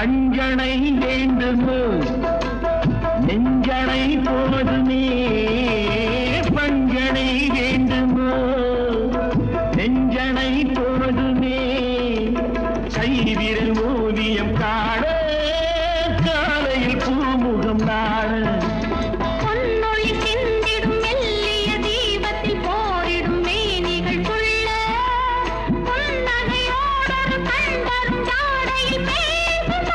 பஞ்சனை வேண்டுமோ நெஞ்சனை போதுமே பஞ்சனை வேண்டுமோ நெஞ்சனை போதுமே கைவிரல் ஓவியம் காண காலையில் பூமுகம் நாட புன்னகையோடு கண்பரும் ஜாடையில் பேசும்